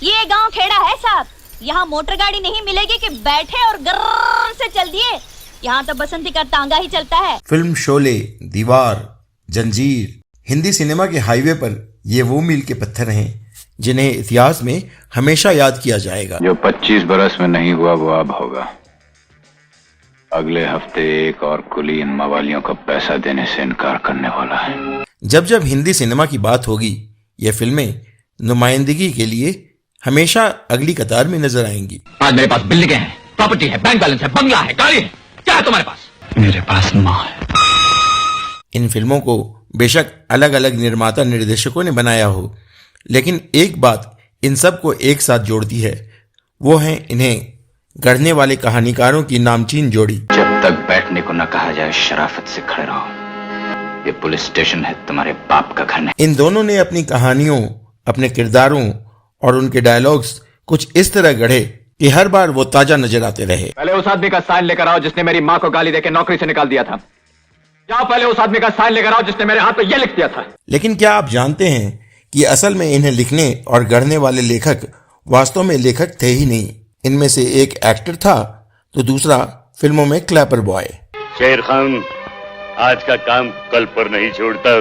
ये गांव खेड़ा है साहब, यहाँ मोटर गाड़ी नहीं मिलेगी कि बैठे और गर्र से चल दिए। यहाँ तो बसंती का तांगा ही चलता है। फिल्म शोले, दीवार, जंजीर, हिंदी सिनेमा के हाईवे पर ये वो मील के पत्थर हैं जिन्हें इतिहास में हमेशा याद किया जाएगा। जो 25 बरस में नहीं हुआ वो अब होगा। अगले हफ्ते एक और कुली इन मवालियों को पैसा देने से इनकार करने वाला है। जब जब हिंदी सिनेमा की बात होगी, ये फिल्में नुमाइंदगी के लिए हमेशा अगली कतार में नजर आएंगी। आज मेरे पास बिल्डिंगें हैं, प्रॉपर्टी है, बैंक बैलेंस है, बंगला है, गाड़ी है। क्या है तुम्हारे पास? मेरे पास माँ है। इन फिल्मों को बेशक अलग अलग निर्माता निर्देशकों ने बनाया हो, लेकिन एक बात इन सब को एक साथ जोड़ती है, वो है इन्हें गढ़ने वाले कहानीकारों की नामचीन जोड़ी। जब तक बैठने को न कहा जाए शराफत से खड़े रहो। ये पुलिस स्टेशन है, तुम्हारे बाप का घर नहीं। इन दोनों ने अपनी कहानियों, अपने किरदारों और उनके डायलॉग्स कुछ इस तरह गढ़े कि हर बार वो ताजा नजर आते रहे। पहले उस आदमी का साइन लेकर आओ जिसने मेरी माँ को गाली देकर नौकरी से निकाल दिया था। जाओ पहले उस आदमी का साइन लेकर आओ जिसने मेरे हाथ पे ये लिख दिया था। लेकिन क्या आप जानते हैं कि असल में इन्हें लिखने और गढ़ने वाले लेखक वास्तव में लेखक थे ही नहीं। इनमें से एक एक्टर था तो दूसरा फिल्मों में क्लैपर बॉय। शेर खान आज का काम कल पर नहीं छोड़ता,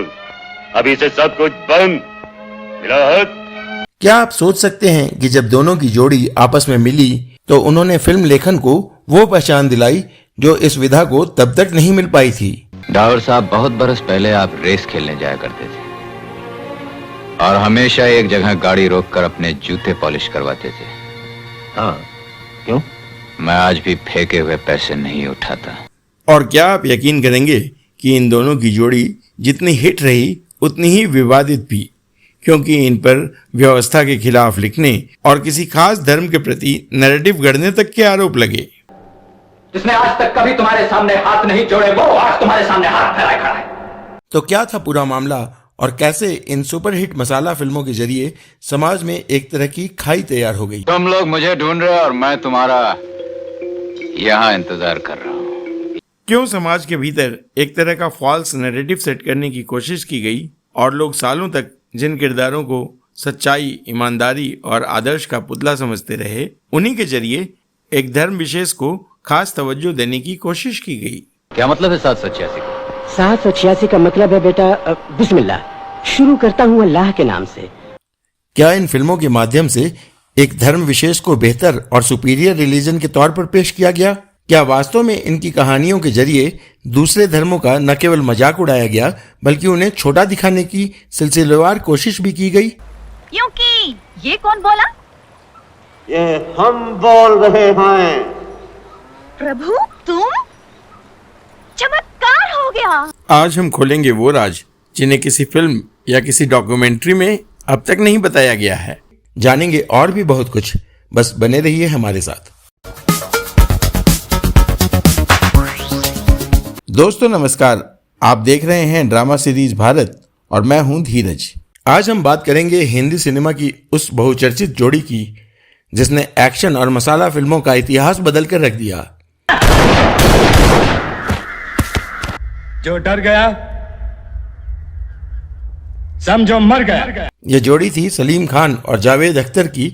अभी से सब कुछ बंद। मिला हाथ। क्या आप सोच सकते हैं कि जब दोनों की जोड़ी आपस में मिली तो उन्होंने फिल्म लेखन को वो पहचान दिलाई जो इस विधा को तब तक नहीं मिल पाई थी। डावर साहब, बहुत बरस पहले आप रेस खेलने जाया करते थे और हमेशा एक जगह गाड़ी रोककर अपने जूते पॉलिश करवाते थे। हाँ, क्यों? मैं आज भी फेंके हुए पैसे नहीं उठाता। और क्या आप यकीन करेंगे कि इन दोनों की जोड़ी जितनी हिट रही उतनी ही विवादित भी, क्योंकि इन पर व्यवस्था के खिलाफ लिखने और किसी खास धर्म के प्रति नैरेटिव गढ़ने तक के आरोप लगे। जिसने आज तक कभी तुम्हारे सामने हाथ नहीं जोड़े वो आज तुम्हारे सामने हाथ फैलाए खड़ा है। तो क्या था पूरा मामला और कैसे इन सुपरहिट मसाला फिल्मों के जरिए समाज में एक तरह की खाई तैयार हो गई। तुम लोग मुझे ढूंढ रहे हो और मैं तुम्हारा यहाँ इंतजार कर रहा हूँ। क्यों समाज के भीतर एक तरह का फॉल्स नैरेटिव सेट करने की कोशिश की गई और लोग सालों तक जिन किरदारों को सच्चाई, ईमानदारी और आदर्श का पुतला समझते रहे, उन्हीं के जरिए एक धर्म विशेष को खास तवज्जो देने की कोशिश की गई। क्या मतलब है 786 का? 786 का मतलब है बेटा बिस्मिल्लाह। शुरू करता हूँ अल्लाह के नाम से। क्या इन फिल्मों के माध्यम से एक धर्म विशेष को बेहतर और सुपीरियर रिलीजन के तौर पर पेश किया गया? क्या वास्तव में इनकी कहानियों के जरिए दूसरे धर्मों का न केवल मजाक उड़ाया गया बल्कि उन्हें छोटा दिखाने की सिलसिलेवार कोशिश भी की गई? क्योंकि ये कौन बोला? ये हम बोल रहे हैं। प्रभु, तुम? चमत्कार हो गया। आज हम खोलेंगे वो राज जिन्हें किसी फिल्म या किसी डॉक्यूमेंट्री में अब तक नहीं बताया गया है। जानेंगे और भी बहुत कुछ, बस बने रहिए हमारे साथ। दोस्तों नमस्कार, आप देख रहे हैं ड्रामा सीरीज भारत और मैं हूं धीरज। आज हम बात करेंगे हिंदी सिनेमा की उस बहुचर्चित जोड़ी की जिसने एक्शन और मसाला फिल्मों का इतिहास बदल कर रख दिया। जो डर गया समझो मर गया। यह जोड़ी थी सलीम खान और जावेद अख्तर की,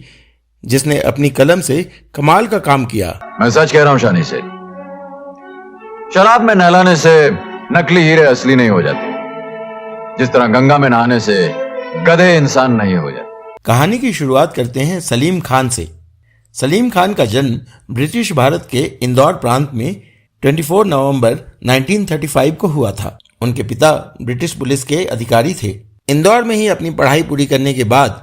जिसने अपनी कलम से कमाल का काम किया। मैं सच कह रहा हूँ शानी से, शराब में नहलाने से नकली हीरे असली नहीं हो जाते, जिस तरह गंगा में नहाने से गधे इंसान नहीं हो जाते। कहानी की शुरुआत करते हैं सलीम खान से। सलीम खान का जन्म ब्रिटिश भारत के इंदौर प्रांत में 24 नवंबर 1935 को हुआ था। उनके पिता ब्रिटिश पुलिस के अधिकारी थे। इंदौर में ही अपनी पढ़ाई पूरी करने के बाद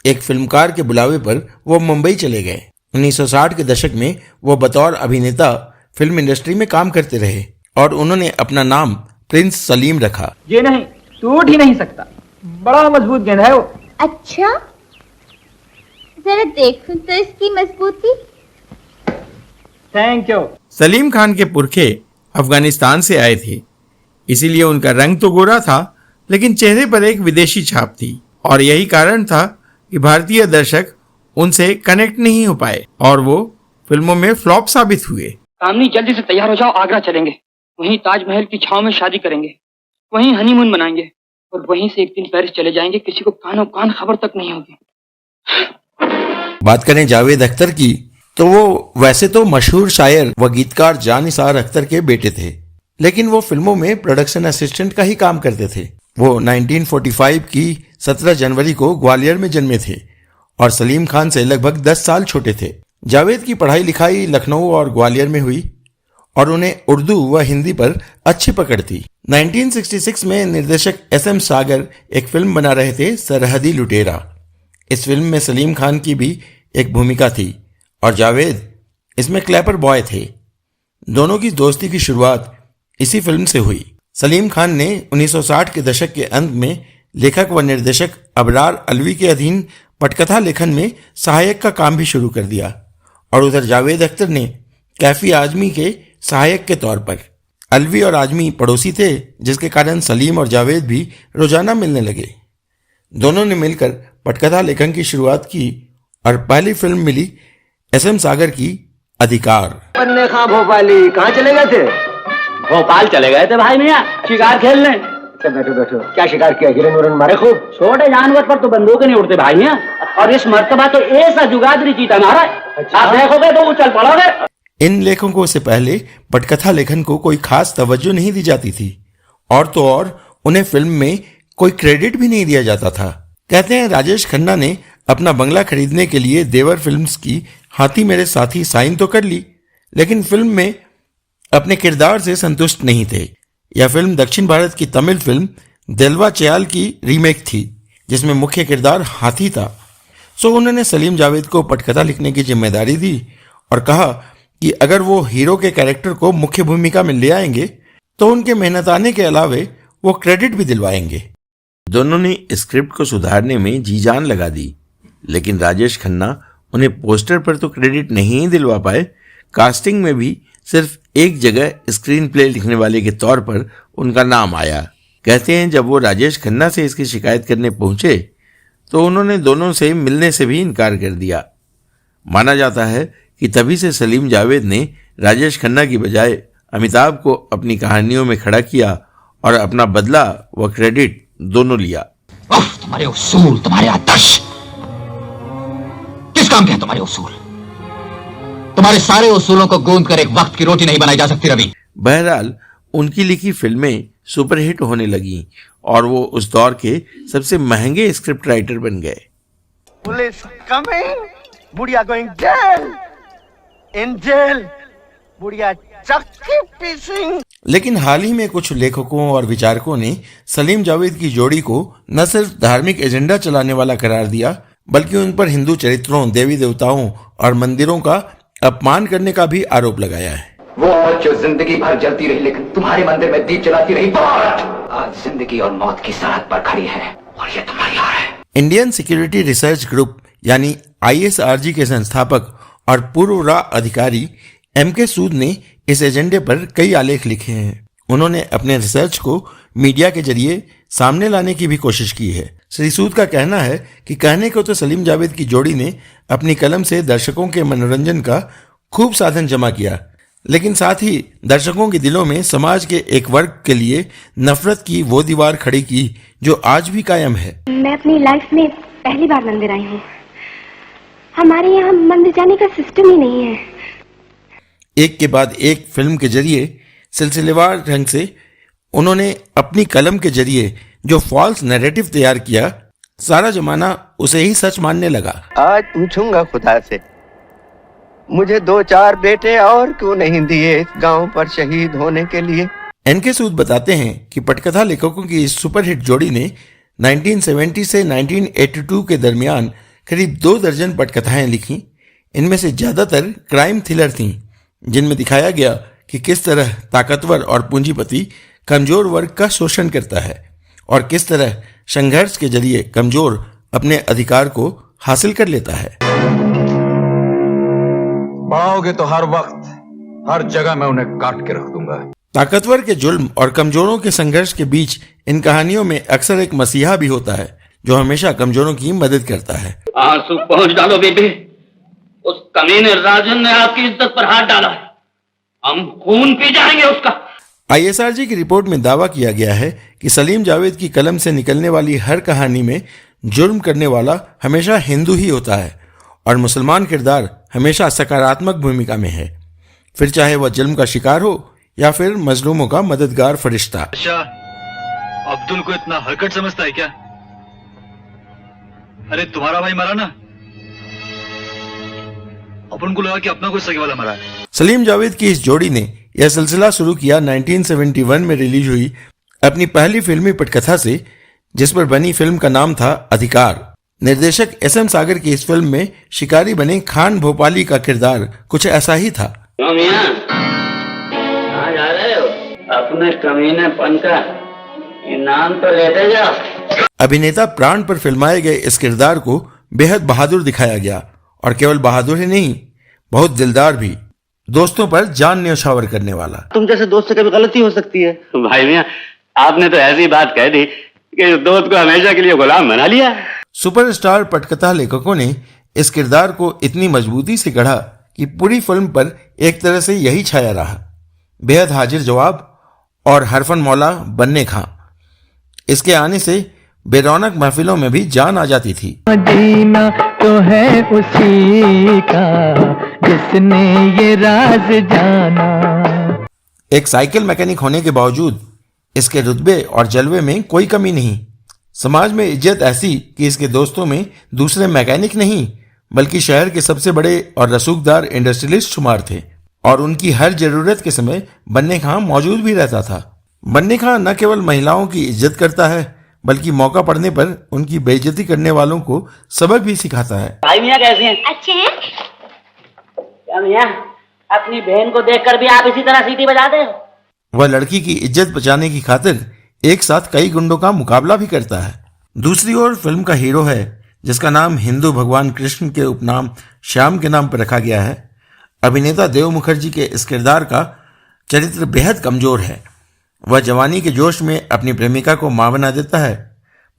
एक फिल्मकार के बुलावे पर वो मुंबई चले गए। 1960 के दशक में वो बतौर अभिनेता फिल्म इंडस्ट्री में काम करते रहे और उन्होंने अपना नाम प्रिंस सलीम रखा। ये नहीं, तू उठ ही नहीं सकता, बड़ा मजबूत गेंद है वो। अच्छा, जरा देखूं तो इसकी मजबूती। Thank you. सलीम खान के पुरखे अफगानिस्तान से आए थे, इसीलिए उनका रंग तो गोरा था लेकिन चेहरे पर एक विदेशी छाप थी और यही कारण था कि भारतीय दर्शक उनसे कनेक्ट नहीं हो पाए और वो फिल्मों में फ्लॉप साबित हुए। कामनी जल्दी से तैयार हो जाओ, आगरा चलेंगे, वहीं ताजमहल की छांव में शादी करेंगे, वहीं हनीमून मनाएंगे और वहीं से एक दिन पेरिस चले जाएंगे, किसी को कानो कान खबर तक नहीं होगी। बात करें जावेद अख्तर की, तो वो वैसे तो मशहूर शायर व गीतकार जान निसार अख्तर के बेटे थे, लेकिन वो फिल्मों में प्रोडक्शन असिस्टेंट का ही काम करते थे। वो 1945 की 17 जनवरी को ग्वालियर में जन्मे थे और सलीम खान से लगभग 10 साल छोटे थे। जावेद की पढ़ाई लिखाई लखनऊ और ग्वालियर में हुई और उन्हें उर्दू व हिंदी पर अच्छी पकड़ थी। 1966 में निर्देशक SM सागर एक फिल्म बना रहे थे, सरहदी लुटेरा। इस फिल्म में सलीम खान की भी एक भूमिका थी और जावेद इसमें क्लैपर बॉय थे। दोनों की दोस्ती की शुरुआत इसी फिल्म से हुई। सलीम खान ने 1960 के दशक के अंत में लेखक व निर्देशक अबरार अलवी के अधीन पटकथा लेखन में सहायक का काम भी शुरू कर दिया और उधर जावेद अख्तर ने कैफी आजमी के सहायक के तौर पर। अलवी और आजमी पड़ोसी थे, जिसके कारण सलीम और जावेद भी रोजाना मिलने लगे। दोनों ने मिलकर पटकथा लेखन की शुरुआत की और पहली फिल्म मिली SM सागर की अधिकार। पन्ने खां भोपाली कहाँ चले गए थे? भोपाल चले गए थे भाई मियाँ शिकार खेलने। बैठो बैठो, क्या शिकार किया? हिरन उरन मारे खूब? छोटे जानवर पर तो बंदूक नहीं उड़ते भाई मियाँ, और इस मर्तबा तो ऐसा जुगादरी चीता मारा। आप देखोगे तो उछल पड़ोगे। इन लेखकों से पहले पटकथा लेखन को कोई खास तवज्जो नहीं दी जाती थी और तो और उन्हें फिल्म में कोई क्रेडिट भी नहीं दिया जाता था। कहते हैं राजेश खन्ना ने अपना बंगला खरीदने के लिए देवर फिल्म्स की हाथी मेरे साथी साइन तो कर ली, लेकिन फिल्म में अपने किरदार से संतुष्ट नहीं थे। यह फिल्म दक्षिण भारत की तमिल फिल्म देलवा चयाल की रीमेक थी, जिसमें मुख्य किरदार हाथी था। सो उन्होंने सलीम जावेद को पटकथा लिखने की जिम्मेदारी दी और कहा कि अगर वो हीरो के कैरेक्टर को मुख्य भूमिका में ले आएंगे तो उनके मेहनताने के अलावे वो क्रेडिट भी दिलवाएंगे। दोनों ने स्क्रिप्ट को सुधारने में जी जान लगा दी, लेकिन राजेश खन्ना उन्हें पोस्टर पर तो क्रेडिट नहीं दिलवा पाए, कास्टिंग में भी सिर्फ एक जगह स्क्रीन प्ले लिखने वाले के तौर पर उनका नाम आया। कहते हैं जब वो राजेश खन्ना से इसकी शिकायत करने पहुंचे तो उन्होंने दोनों से मिलने से भी इनकार कर दिया। माना जाता है कि तभी से सलीम जावेद ने राजेश खन्ना की बजाय अमिताभ को अपनी कहानियों में खड़ा किया और अपना बदला व क्रेडिट दोनों लिया। तुम्हारे उसूल, तुम्हारे आदर्श किस काम के हैं? तुम्हारे उसूल, तुम्हारे सारे उसूलों को गूंद कर एक वक्त की रोटी नहीं बनाई जा सकती रवि। बहरहाल उनकी लिखी फिल्में सुपरहिट होने लगी और वो उस दौर के सबसे महंगे स्क्रिप्ट राइटर बन गए। पुलिस कमिंग, बुढ़िया गोइंग जेल, इन जेल, बुढ़िया चक्की पीसिंग। लेकिन हाल ही में कुछ लेखकों और विचारकों ने सलीम जावेद की जोड़ी को न सिर्फ धार्मिक एजेंडा चलाने वाला करार दिया, बल्कि उन पर हिंदू चरित्रों, देवी देवताओं और मंदिरों का अपमान करने का भी आरोप लगाया है। वो औरत जो जिंदगी भर जलती रही लेकिन तुम्हारे मंदिर में दीप जलाती रही, वो औरत आज जिंदगी और मौत की सरहद पर खड़ी है और ये तुम्हारी हार है। इंडियन सिक्योरिटी रिसर्च ग्रुप यानी ISRG के संस्थापक और पूर्व रा अधिकारी MK सूद ने इस एजेंडे पर कई आलेख लिखे हैं। उन्होंने अपने रिसर्च को मीडिया के जरिए सामने लाने की भी कोशिश की है। श्री सूद का कहना है कि कहने को तो सलीम जावेद की जोड़ी ने अपनी कलम से दर्शकों के मनोरंजन का खूब साधन जमा किया, लेकिन साथ ही दर्शकों के दिलों में समाज के एक वर्ग के लिए नफरत की वो दीवार खड़ी की जो आज भी कायम है। मैं अपनी लाइफ में पहली बार मंदिर आई हूँ। हमारे यहाँ मंदिर जाने का सिस्टम ही नहीं है। एक के बाद एक फिल्म के जरिए सिलसिलेवार ढंग से उन्होंने अपनी कलम के जरिए जो फॉल्स नैरेटिव तैयार किया, सारा जमाना उसे ही सच मानने लगा। आज पूछूंगा खुदा से, मुझे 2-4 बेटे और क्यों नहीं दिए इस गांव पर शहीद होने के लिए। NK सूद बताते हैं कि पटकथा लेखकों की इस सुपरहिट जोड़ी ने 1970 से 1982 के दरमियान करीब 2 दर्जन पटकथाएं लिखी। इनमें से ज्यादातर क्राइम थ्रिलर थीं, जिनमें दिखाया गया कि किस तरह ताकतवर और पूंजीपति कमजोर वर्ग का शोषण करता है और किस तरह संघर्ष के जरिए कमजोर अपने अधिकार को हासिल कर लेता है। पाओगे तो हर वक्त हर जगह मैं उन्हें काट के रख दूंगा। ताकतवर के जुल्म और कमजोरों के संघर्ष के बीच इन कहानियों में अक्सर एक मसीहा भी होता है जो हमेशा कमजोरों की मदद करता है। आंसू पहुंच डालो बेटे, उस कमीने राजन ने आपकी इज्जत पर हाथ डाला है, हम खून पी जाएंगे उसका। ISRG की रिपोर्ट में दावा किया गया है कि सलीम जावेद की कलम से निकलने वाली हर कहानी में जुर्म करने वाला हमेशा हिंदू ही होता है और मुसलमान किरदार हमेशा सकारात्मक भूमिका में है, फिर चाहे वह जुल्म का शिकार हो या फिर मजलूमों का मददगार फरिश्ता। अच्छा, अब्दुल को इतना हरकत समझता है क्या? अरे तुम्हारा भाई मरा ना, अपन को लगा कि अपना कोई सगे वाला मरा है। सलीम जावेद की इस जोड़ी ने यह सिलसिला शुरू किया 1971 में रिलीज हुई अपनी पहली फिल्मी पटकथा से, जिस पर बनी फिल्म का नाम था अधिकार। निर्देशक SM सागर की इस फिल्म में शिकारी बने खान भोपाली का किरदार कुछ ऐसा ही था। क्यों मियां, कहाँ जा रहे हो? अपने कमीनेपन का इनाम तो लेते जाओ। अभिनेता प्राण पर फिल्माए गए इस किरदार को बेहद बहादुर दिखाया गया, और केवल बहादुर ही नहीं, बहुत दिलदार भी, दोस्तों पर जान न्यौछावर करने वाला। तुम जैसे दोस्त से कभी गलती हो सकती है। भाई मियां, आपने तो ऐसी बात कह दी कि दोस्त को हमेशा के लिए गुलाम बना लिया। सुपरस्टार पटकथा लेखकों ने इस किरदार को इतनी मजबूती से गढ़ा कि पूरी फिल्म पर एक तरह से यही छाया रहा। बेहद हाजिर जवाब और हरफन मौला बन्ने खां, इसके आने से बेरौनक महफिलों में भी जान आ जाती थी। जीना तो है उसी का जिसने ये राज जाना। एक साइकिल मैकेनिक होने के बावजूद इसके रुतबे और जलवे में कोई कमी नहीं। समाज में इज्जत ऐसी कि इसके दोस्तों में दूसरे मैकेनिक नहीं बल्कि शहर के सबसे बड़े और रसूखदार इंडस्ट्रियलिस्ट शुमार थे, और उनकी हर जरूरत के समय बन्ने खां मौजूद भी रहता था। बन्ने खां न केवल महिलाओं की इज्जत करता है बल्कि मौका पड़ने पर उनकी बेइज्जती करने वालों को सबक भी सिखाता है। भाई मियां कैसे हैं? अच्छे हैं? क्या मियां, अपनी बहन को देखकर भी आप इसी तरह सीटी बजाते हो? वह लड़की की इज्जत बचाने की खातिर एक साथ कई गुंडों का मुकाबला भी करता है। दूसरी ओर फिल्म का हीरो है जिसका नाम हिंदू भगवान कृष्ण के उपनाम श्याम के नाम पर रखा गया है। अभिनेता देव मुखर्जी के इस किरदार का चरित्र बेहद कमजोर है। वह जवानी के जोश में अपनी प्रेमिका को मां बना देता है,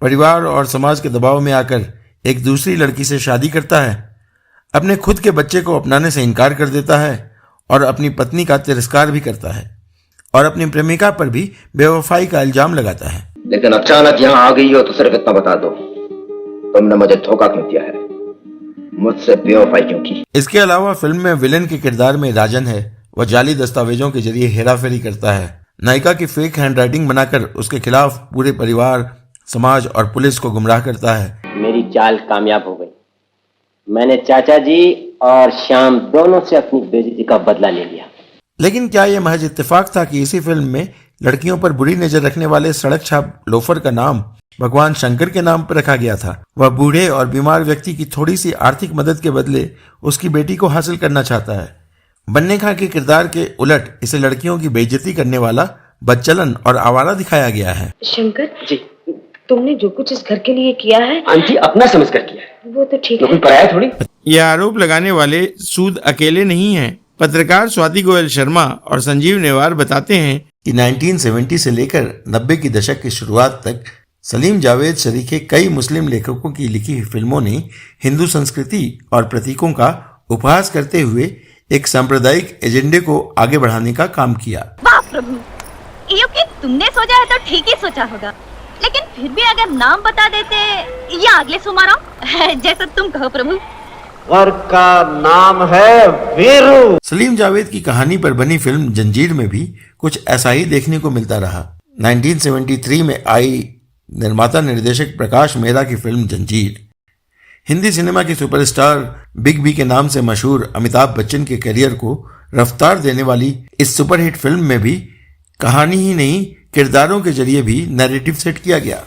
परिवार और समाज के दबाव में आकर एक दूसरी लड़की से शादी करता है, अपने खुद के बच्चे को अपनाने से इनकार कर देता है और अपनी पत्नी का तिरस्कार भी करता है और अपनी प्रेमिका पर भी बेवफाई का इल्जाम लगाता है। लेकिन अचानक यहाँ आ गई हो तो सिर्फ इतना बता दो, तुमने मुझे धोखा क्यों दिया है, मुझसे बेवफाई क्यों की? इसके अलावा फिल्म में विलेन के किरदार में राजन है। वह जाली दस्तावेजों के जरिए हेराफेरी करता है, नायिका की फेक हैंडराइटिंग बनाकर उसके खिलाफ पूरे परिवार, समाज और पुलिस को गुमराह करता है। मेरी चाल कामयाब हो गई। मैंने चाचा जी और श्याम दोनों से अपनी बेइज्जती का बदला ले लिया। लेकिन क्या यह महज इत्तेफाक था कि इसी फिल्म में लड़कियों पर बुरी नजर रखने वाले सड़क छाप लोफर का नाम भगवान शंकर के नाम पर रखा गया था? वह बूढ़े और बीमार व्यक्ति की थोड़ी सी आर्थिक मदद के बदले उसकी बेटी को हासिल करना चाहता है। बन्ने खां के किरदार के उलट इसे लड़कियों की बेइज्जती करने वाला, बदचलन और आवारा दिखाया गया है। शंकर जी, तुमने जो कुछ इस घर के लिए किया है आंटी अपना समझ कर किया है, वो तो ठीक कोई है। पराया थोड़ी। यह आरोप लगाने वाले सूद अकेले नहीं हैं। पत्रकार स्वाति गोयल शर्मा और संजीव नेवार बताते हैं कि 1970 से लेकर 90 की दशक की शुरुआत तक सलीम जावेद शरीके कई मुस्लिम लेखकों की लिखी फिल्मों ने हिंदू संस्कृति और प्रतीकों का उपहास करते हुए एक सांप्रदायिक एजेंडे को आगे बढ़ाने का काम किया। वाह प्रभु, क्योंकि तुमने सोचा है तो ठीक ही सोचा होगा, लेकिन फिर भी अगर नाम बता देते या अगले सुमाराम जैसा तुम कहो प्रभु। घर का नाम है वीरू। सलीम जावेद की कहानी पर बनी फिल्म जंजीर में भी कुछ ऐसा ही देखने को मिलता रहा। 1973 में आई निर्माता निर्देशक प्रकाश मेहरा की फिल्म जंजीर हिंदी सिनेमा की सुपरस्टार बिग बी के नाम से मशहूर अमिताभ बच्चन के करियर को रफ्तार देने वाली इस सुपरहिट फिल्म में भी कहानी ही नहीं, किरदारों के जरिए भी नैरेटिव सेट किया गया।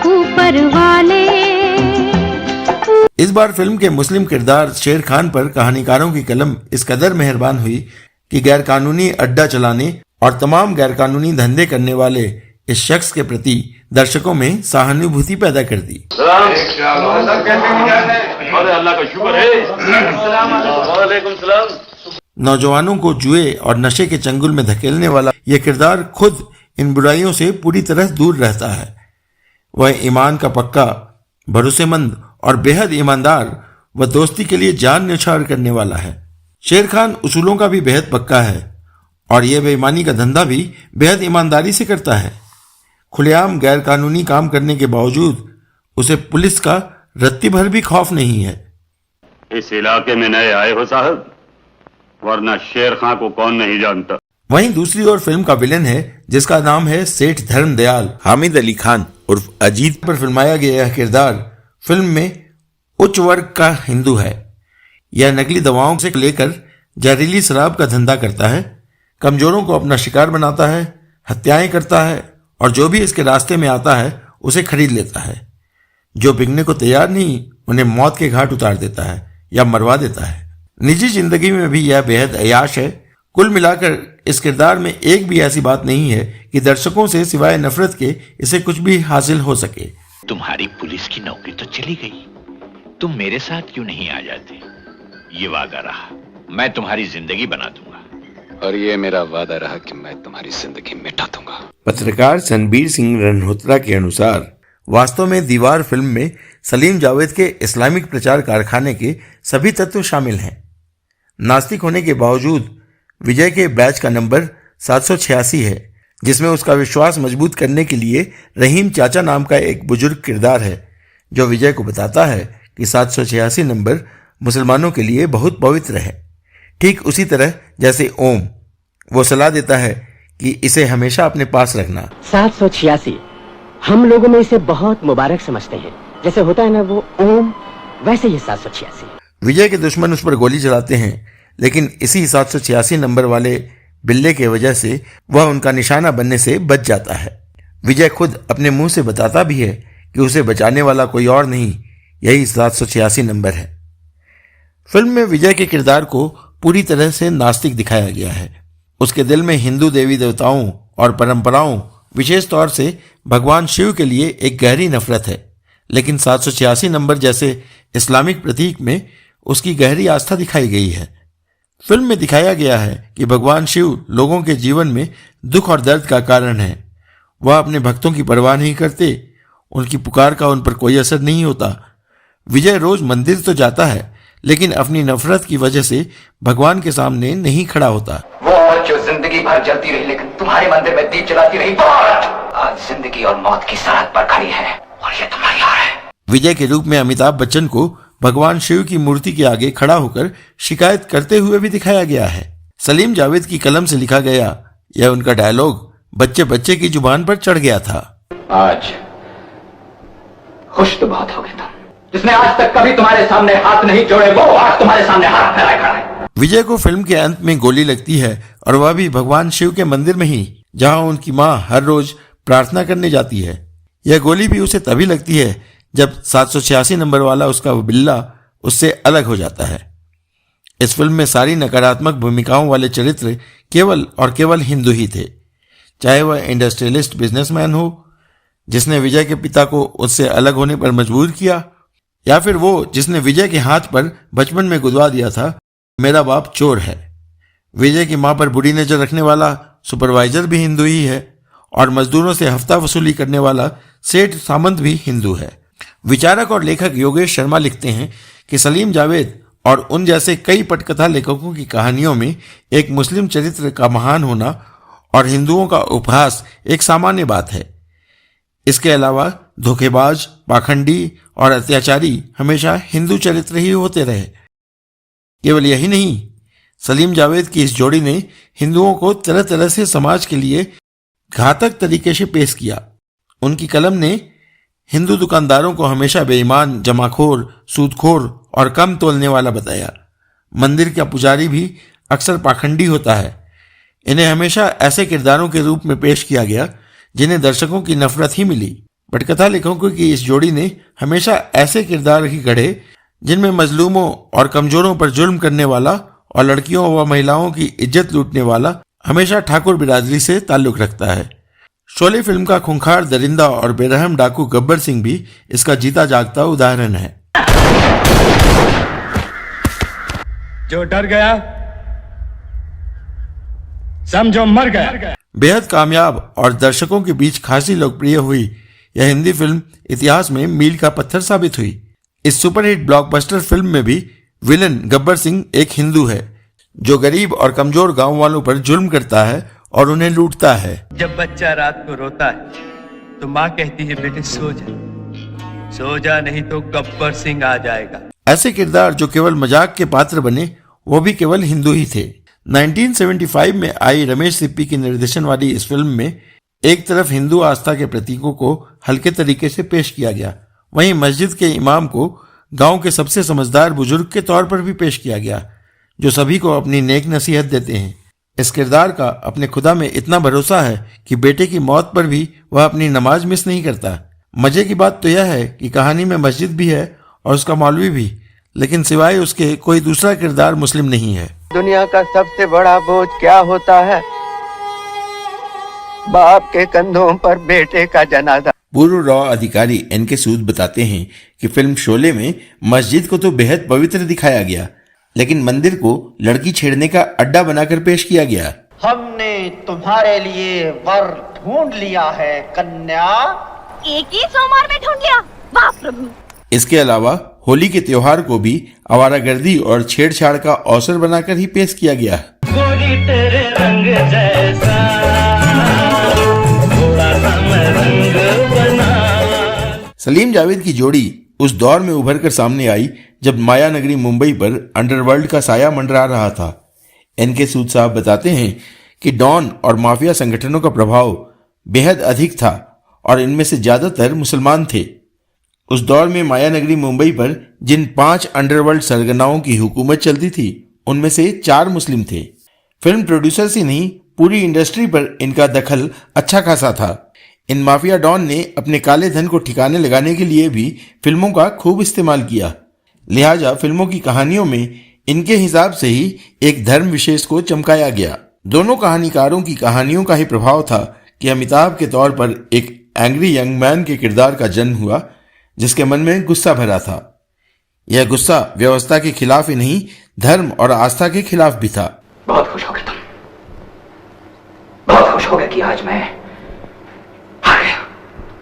ऊपर वाले। इस बार फिल्म के मुस्लिम किरदार शेर खान पर कहानीकारों की कलम इस कदर मेहरबान हुई कि गैरकानूनी अड्डा चलाने और तमाम गैरकानूनी धंधे करने वाले इस शख्स के प्रति दर्शकों में सहानुभूति पैदा कर दी। अल्लाह का शुक्र है। वालेकुम सलाम। नौजवानों को जुए और नशे के चंगुल में धकेलने वाला यह किरदार खुद इन बुराइयों से पूरी तरह दूर रहता है। वह ईमान का पक्का, भरोसेमंद और बेहद ईमानदार व दोस्ती के लिए जान न्यौछावर करने वाला है। शेर खान उसूलों का भी बेहद पक्का है और यह बेईमानी का धंधा भी बेहद ईमानदारी से करता है। खुलेआम गैरकानूनी काम करने के बावजूद उसे पुलिस का रत्ती भर भी खौफ नहीं है। इस इलाके में नए आए हो साहब, वरना शेर खां को कौन नहीं जानता। वहीं दूसरी ओर फिल्म का विलेन है जिसका नाम है सेठ धर्मदयाल। हामिद अली खान उर्फ अजीत पर फिल्माया गया यह किरदार फिल्म में उच्च वर्ग का हिंदू है। यह नकली दवाओं से लेकर जहरीली शराब का धंधा करता है, कमजोरों को अपना शिकार बनाता है, हत्याएं करता है और जो भी इसके रास्ते में आता है उसे खरीद लेता है। जो बिकने को तैयार नहीं उन्हें मौत के घाट उतार देता है या मरवा देता है। निजी जिंदगी में भी यह बेहद अयाश है। कुल मिलाकर इस किरदार में एक भी ऐसी बात नहीं है कि दर्शकों से सिवाय नफरत के इसे कुछ भी हासिल हो सके। तुम्हारी पुलिस की नौकरी तो चली गई, तुम मेरे साथ क्यों नहीं आ जाते? ये वादा रहा, मैं तुम्हारी जिंदगी बना दूंगा। और ये मेरा वादा रहा कि मैं तुम्हारी जिंदगी मिटा दूंगा। पत्रकार सनबीर सिंह रनहोत्रा के अनुसार वास्तव में दीवार फिल्म में सलीम जावेद के इस्लामिक प्रचार कारखाने के सभी तत्व शामिल हैं। नास्तिक होने के बावजूद विजय के बैच का नंबर 786 है, जिसमें उसका विश्वास मजबूत करने के लिए रहीम चाचा नाम का एक बुजुर्ग किरदार है जो विजय को बताता है कि 786 नंबर मुसलमानों के लिए बहुत पवित्र है। ठीक उसी तरह जैसे ओम वो सलाह देता है कि इसे हमेशा अपने पास रखना। 786 हम लोगों में इसे बहुत मुबारक समझते हैं, जैसे होता है ना वो ओम, वैसे ये 786। विजय के दुश्मन उस पर गोली चलाते हैं, लेकिन इसी 786 नंबर वाले बिल्ले के वजह से वह उनका निशाना बनने से बच जाता है। विजय खुद अपने मुंह से बताता भी है कि उसे बचाने वाला कोई और नहीं, यही 786 नंबर है। फिल्म में विजय के किरदार को पूरी तरह से नास्तिक दिखाया गया है। उसके दिल में हिंदू देवी देवताओं और परंपराओं, विशेष तौर से भगवान शिव के लिए एक गहरी नफरत है, लेकिन 786 नंबर जैसे इस्लामिक प्रतीक में उसकी गहरी आस्था दिखाई गई है। फिल्म में दिखाया गया है कि भगवान शिव लोगों के जीवन में दुख और दर्द का कारण है। वह अपने भक्तों की परवाह नहीं करते, उनकी पुकार का उन पर कोई असर नहीं होता। विजय रोज मंदिर तो जाता है, लेकिन अपनी नफरत की वजह से भगवान के सामने नहीं खड़ा होता। वो औरत जो जिंदगी भर जलती रही लेकिन तुम्हारे मंदिर में दीप जलाती रही, वो औरत आज जिंदगी और मौत की सरहद पर खड़ी है और ये तुम्हारी हार है। विजय के रूप में अमिताभ बच्चन को भगवान शिव की मूर्ति के आगे खड़ा होकर शिकायत करते हुए भी दिखाया गया है। सलीम जावेद की कलम से लिखा गया यह उनका डायलॉग बच्चे बच्चे की जुबान पर चढ़ गया था। आज खुश तो बहुत हो गया था, जिसने आज तक कभी तुम्हारे सामने हाथ नहीं जोड़े वो आज तुम्हारे सामने हाथ फैलाए खड़ा है। विजय को फिल्म के अंत में गोली लगती है और वह भी भगवान शिव के मंदिर में ही, जहां उनकी मां हर रोज प्रार्थना करने जाती है। यह गोली भी उसे तभी लगती है जब 786 नंबर वाला उसका बिल्ला उससे अलग हो जाता है। इस फिल्म में सारी नकारात्मक भूमिकाओं वाले चरित्र केवल और केवल हिंदू ही थे, चाहे वह इंडस्ट्रियलिस्ट बिजनेसमैन हो जिसने विजय के पिता को उससे अलग होने पर मजबूर किया, या फिर वो जिसने विजय के हाथ पर बचपन में गुदवा दिया था मेरा बाप चोर है। विजय की मां पर बुरी नजर रखने वाला सुपरवाइजर भी हिंदू ही है और मजदूरों से हफ्ता वसूली करने वाला सेठ सामंत भी हिंदू है। विचारक और लेखक योगेश शर्मा लिखते हैं कि सलीम जावेद और उन जैसे कई पटकथा लेखकों की कहानियों में एक मुस्लिम चरित्र का महान होना और हिंदुओं का उपहास एक सामान्य बात है। इसके अलावा धोखेबाज, पाखंडी और अत्याचारी हमेशा हिंदू चरित्र ही होते रहे। केवल यही नहीं, सलीम जावेद की इस जोड़ी ने हिंदुओं को तरह तरह से समाज के लिए घातक तरीके से पेश किया। उनकी कलम ने हिंदू दुकानदारों को हमेशा बेईमान, जमाखोर, सूदखोर और कम तोलने वाला बताया। मंदिर का पुजारी भी अक्सर पाखंडी होता है। इन्हें हमेशा ऐसे किरदारों के रूप में पेश किया गया जिन्हें दर्शकों की नफरत ही मिली। पटकथा लेखकों की इस जोड़ी ने हमेशा ऐसे किरदार ही गढ़े जिनमें मजलूमों और कमजोरों पर जुल्म करने वाला और लड़कियों व महिलाओं की इज्जत लूटने वाला हमेशा ठाकुर बिरादरी से ताल्लुक रखता है। शोले फिल्म का खूंखार दरिंदा और बेरहम डाकू गब्बर सिंह भी इसका जीता जागता उदाहरण है। जो डर गया समझो मर गया। बेहद कामयाब और दर्शकों के बीच खासी लोकप्रिय हुई यह हिंदी फिल्म इतिहास में मील का पत्थर साबित हुई। इस सुपरहिट ब्लॉकबस्टर फिल्म में भी विलन गब्बर सिंह एक हिंदू है जो गरीब और कमजोर गांव वालों पर जुल्म करता है और उन्हें लूटता है। जब बच्चा रात को रोता है तो माँ कहती है बेटे सो जा, सो जा नहीं तो गब्बर सिंह आ जाएगा। ऐसे किरदार जो केवल मजाक के पात्र बने वो भी केवल हिंदू ही थे। 1975 में आई रमेश सिप्पी की निर्देशन वाली इस फिल्म में एक तरफ हिंदू आस्था के प्रतीकों को हल्के तरीके से पेश किया गया, वहीं मस्जिद के इमाम को गांव के सबसे समझदार बुजुर्ग के तौर पर भी पेश किया गया, जो सभी को अपनी नेक नसीहत देते हैं। इस किरदार का अपने खुदा में इतना भरोसा है कि बेटे की मौत पर भी वह अपनी नमाज मिस नहीं करता। मजे की बात तो यह है कि कहानी में मस्जिद भी है और उसका मौलवी भी, लेकिन सिवाय उसके कोई दूसरा किरदार मुस्लिम नहीं है। दुनिया का सबसे बड़ा बोझ क्या होता है? बाप के कंधों पर बेटे का जनाजा। पूर्व रॉ अधिकारी एनके सूद बताते हैं कि फिल्म शोले में मस्जिद को तो बेहद पवित्र दिखाया गया, लेकिन मंदिर को लड़की छेड़ने का अड्डा बनाकर पेश किया गया। हमने तुम्हारे लिए वर ढूंढ लिया है कन्या। एक ही सोमवार में ढूंढ लिया, वाह प्रभु। इसके अलावा होली के त्योहार को भी आवारागर्दी और छेड़छाड़ का अवसर बनाकर ही पेश किया गया। गोरी तेरे रंग जैसा थोड़ा सा मैं रंग बना। सलीम जावेद की जोड़ी उस दौर में उभर कर सामने आई जब माया नगरी मुंबई पर अंडरवर्ल्ड का साया मंडरा रहा था। एनके सूद साहब बताते हैं कि डॉन और माफिया संगठनों का प्रभाव बेहद अधिक था और इनमें से ज्यादातर मुसलमान थे। उस दौर में माया नगरी मुंबई पर जिन 5 अंडरवर्ल्ड सरगनाओं की हुकूमत चलती थी उनमें से 4 मुस्लिम थे। फिल्म प्रोड्यूसर से नहीं, पूरी इंडस्ट्री पर इनका दखल अच्छा खासा था। इन माफिया डॉन ने अपने काले धन को ठिकाने लगाने के लिए भी फिल्मों का खूब इस्तेमाल किया, लिहाजा फिल्मों की कहानियों में इनके हिसाब से ही एक धर्म विशेष को चमकाया गया। दोनों कहानीकारों की कहानियों का ही प्रभाव था कि अमिताभ के तौर पर एक एंग्री यंग मैन के किरदार का जन्म हुआ, जिसके मन में गुस्सा भरा था। यह गुस्सा व्यवस्था के खिलाफ ही नहीं, धर्म और आस्था के खिलाफ भी था। बहुत खुश हो गए तुम, बहुत खुश हो गए कि आज मैं आ गया।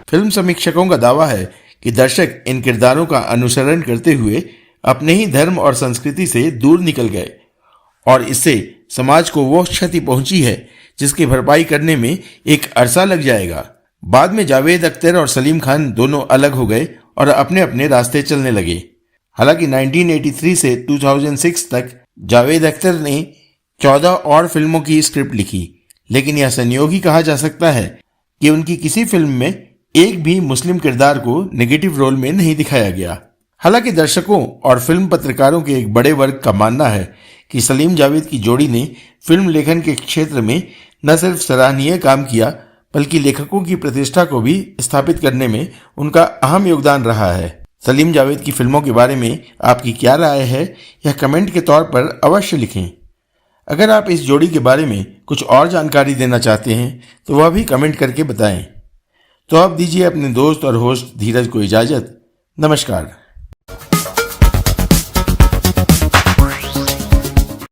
फिल्म समीक्षकों का दावा है कि दर्शक इन किरदारों का अनुसरण करते हुए अपने ही धर्म और संस्कृति से दूर निकल गए और इससे समाज को वो क्षति पहुंची है जिसकी भरपाई करने में एक अरसा लग जाएगा। बाद में जावेद अख्तर और सलीम खान दोनों अलग हो गए और अपने अपने रास्ते चलने लगे। हालांकि 1983 से 2006 तक जावेद अख्तर ने 14 और फिल्मों की स्क्रिप्ट लिखी, लेकिन यह संयोग ही कहा जा सकता है कि उनकी किसी फिल्म में एक भी मुस्लिम किरदार को नेगेटिव रोल में नहीं दिखाया गया। हालांकि दर्शकों और फिल्म पत्रकारों के एक बड़े वर्ग का मानना है कि सलीम जावेद की जोड़ी ने फिल्म लेखन के क्षेत्र में न सिर्फ सराहनीय काम किया, बल्कि लेखकों की प्रतिष्ठा को भी स्थापित करने में उनका अहम योगदान रहा है। सलीम जावेद की फिल्मों के बारे में आपकी क्या राय है, यह कमेंट के तौर पर अवश्य लिखें। अगर आप इस जोड़ी के बारे में कुछ और जानकारी देना चाहते हैं तो वह भी कमेंट करके बताएं। तो अब दीजिए अपने दोस्त और होस्ट धीरज को इजाजत। नमस्कार।